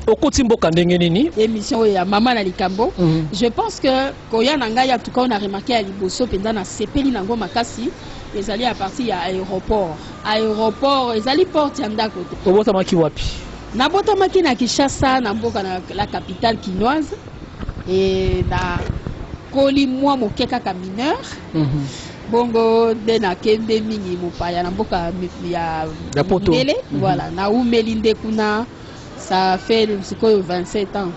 okoti mboka ndenge nini émission ya mama na likambo. Je pense que koya nanga ya tout cas on a remarqué à liboso pendant na sepeli nango makasi ezali à partir ya aéroport ezali porte ya ndako te. obotamaki wapi? Nabotamaki na Kinshasa na mboka na la capitale quinoise et na koli mwa mokeka ka mineur. Bongo de na kende mingi mopaya na mboka ya Poto. Voilà, na umelinde kuna ça fait 27 ans.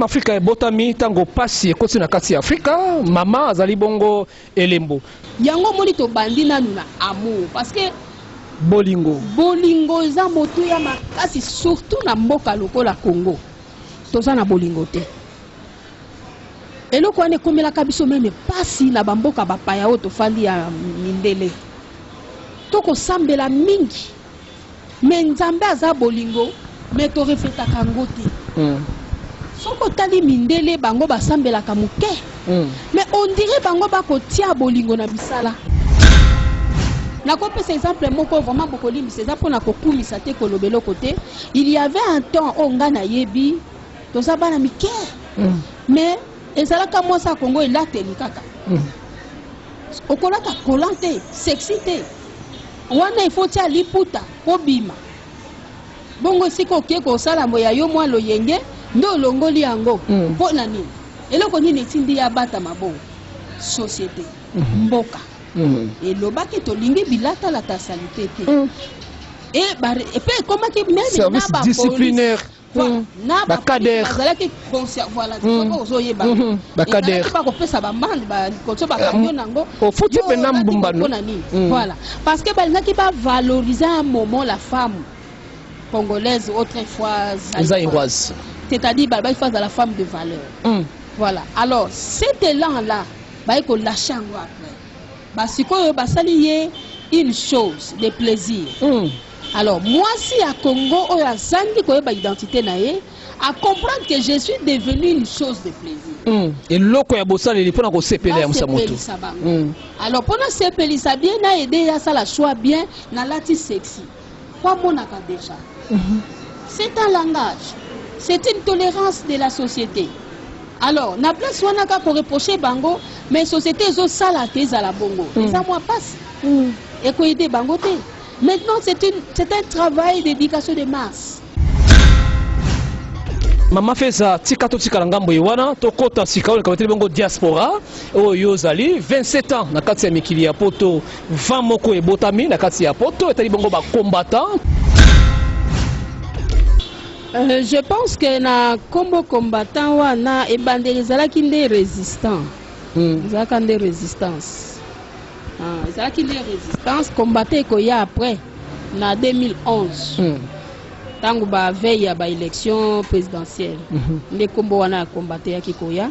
Afrika ebotami tango pasi ekoti na kati ya Afrika, mama azali bongo elembo. Yango moni to bandi nanu na amour parce que bolingo eza moto ya makasi surtout na mboka lokola Congo. Toza na bolingo te. Eloko ane komelaka biso meme pasi na bamboka bapaya oyo tofandi ya mindele. Toko sambela mingi. Me nzambe aza bolingo, me to refletaka yango te. Soko tali mindele bango basambelaka moke. Mais on dirait bango bakotia bolingo na bisala. Nakopesa exemple moko vraiment bokoli miseza pona kokumisa te kolobelo côté. Il y avait un temps on ngana yebi toza bana mike. Mais ezalaka mwasa Congo elateli kaka. Okolaka kolante, sexy te. Wana il faut tia liputa po bima. Bongo siko ke ko sala moya yo mwa loyenge ndo longoli yango. Po na nini? Eloko nini tindi ya bata mabo société mboka. Et lobaki to lingi bilata la ta salité te. Et puis comment ki même service disciplinaire. Na ba kader bazalaki conscient voilà ozoye ba kader pas ko pesa ba mande ba koto ba camion nango au futu pena mbumbano voilà parce que balingaki ba valoriser un moment la femme congolaise autrefois zaïroise, c'est-à-dire il faut la femme de valeur. Voilà, alors cet élan là ba ko lâcher en après ba sikoyo ba salier une chose de plaisir. Alors moi si à Congo on a zangi ko ba identité naé à comprendre que je suis devenu une chose de plaisir. Et loko ya bosala li pona ko sepela ya musamoto. Alors pona sepeli ça bien na aider ya ça la choix bien na lati sexy. Quoi monaka déjà. C'est un langage. C'est une tolérance de la société. Alors na place wana ka ko reprocher bango mais société zo sala te za la bongo. Ça moi passe. Et ko aider bango te. Maintenant, c'est un travail d'éducation de masse. Mama feza tikato tikala ngambo yewana tokota sikaole kabateli bongo diaspora oyo zali 27 ans na kati ya mikili ya poto 20 moko ebotami na kati ya poto etali bongo ba combattant. Je pense que na combo combattant wana ebandelizalaki nde résistant. Zalaka nde résistance. Ezalaki les résistances combattre koya après na 2011 tango ba veille ya ba élection présidentielle les kombo wana combattre ya kikoya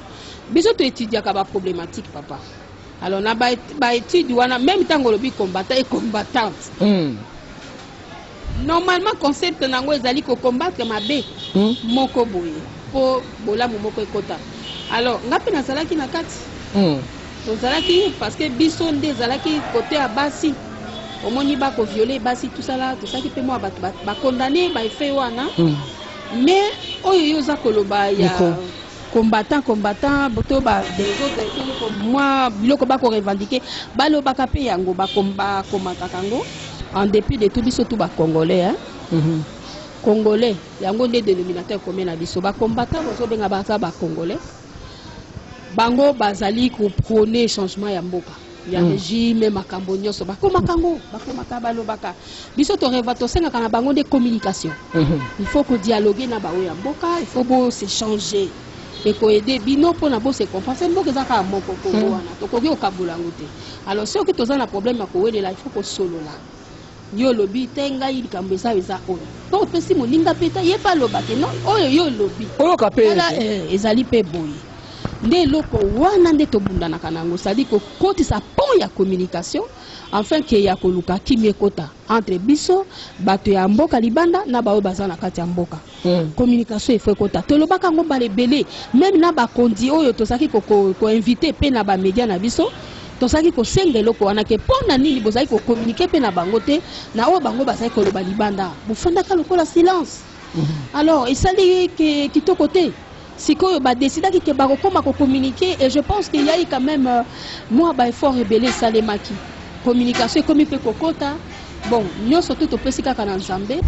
biso to étudier ka ba problématique papa alors na ba étude wana même tango lobi combattant et combattante normalement concept nango ezali ko combattre mabe moko boye po bolamu moko ekota alors ngapi na salaki na kati tozalaki parce que biso nde ezalaki côté ya basi omoni bako violer basi tout ça là tosaki pe moi ba condamné ba effet wana mais oyo yoza koloba ya combattant boto ba des autres moi biloko bako revendiquer balobaka pe yango ba komba komaka kango en dépit de tout biso tout ba congolais congolais yango nde dénominateur commun na biso ba combattant bozo benga ba congolais bango bazali ko prôner changement ya mboka ya régime makambo nyoso bakomaka balobaka biso to reva to senga kana bango de communication. Il faut que dialoguer na bawo ya mboka, il faut bo s'échanger et ko aider bino pona bo se comprendre mboka zaka moko ko wana to ko kabula ngote. Alors ceux qui tozana problème ko wele la il faut ko solo la yo lobi tenga ili kambesa eza oyo to pesi moninga peta ye pa lobake non oyo yo lobi oyo kapela ezali pe boye nde loko wana nde tobundana kanango sadi ko koti sa pont ya communication enfin que ya koluka kimie kota entre biso bato ya mboka libanda na bawo bazana kati ya mboka communication il faut kota to lobaka ngo bale belé même na ba kondi oyo tosaki ko inviter pe na ba média na biso tozali kosenga eloko wana ke pona nini bozali ko communiquer pe na bango te na o bango bazali ko loba libanda bofandaka lokola silence. Alors esali ke kitoko te sikoyo ba décidaki ke bakokoma ko communiquer et je pense qu'il y a eu quand même moi ba effort rebelle salemaki communication comme pe kokota bon nyonso tout opesi kaka na Nzambe.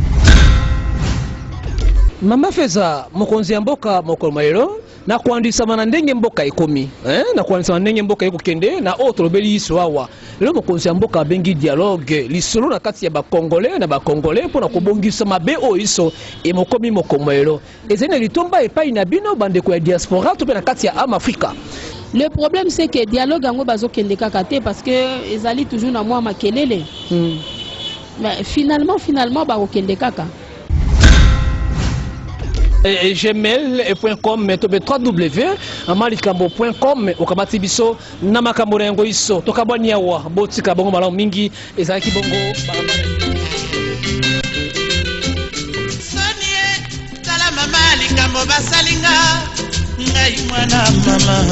Mama Feza mokonzi ya mboka mokolo mayelo na kuandisa mana ndenge mboka ikomi na kuandisa ndenge mboka ikokende na autre lobeli iswawa lelo mokonzi ya mboka bengi dialogue lisolo na kati ya ba congolais na ba congolais pona kobongisa mabe o iso e mokomi mokolo mayelo ezene litomba epai na bino bandeko ya diaspora to pe na kati ya am Africa. Le problème c'est que dialogue yango bazokende kaka te parce que ezali toujours na mwa makelele. Mais finalement bakokende kaka. gmail.com www.amalikambo.com okamati biso na makambo na yango iso tokabwani yawa botika bongo malamu mingi ezalaki bongo Sonie tala mama likambo basalinga ngai mwana mama